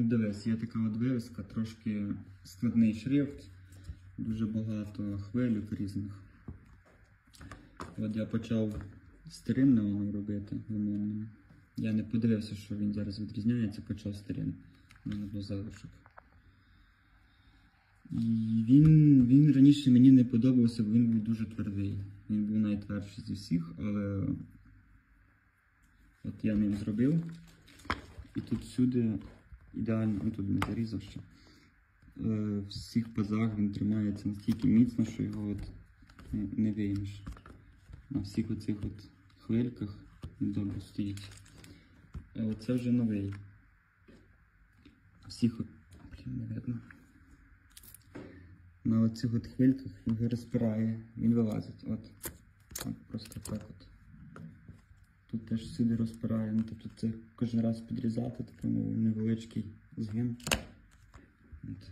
Дивись, є така от вивіска, трошки складний шрифт, дуже багато хвилюк різних. От я почав старим неоном робити, лимонним. Я не подивився, що він зараз відрізняється, почав старим. У мене був залишок. І він раніше мені не подобався, бо він був дуже твердий. Він був найтвердший зі всіх, але от я ним зробив. І тут всюди ідеально, тут не зарізав ще. В всіх пазах він тримається настільки міцно, що його от не виймеш. На всіх оцих от хвильках він добре стоїть. А оце вже новий. Всіх от, не видно. На оцих от хвильках його розпирає, він вилазить. От просто так от. Тут теж сюди розпирає, ну, тобто це кожен раз підрізати, такий невеличкий згин. От.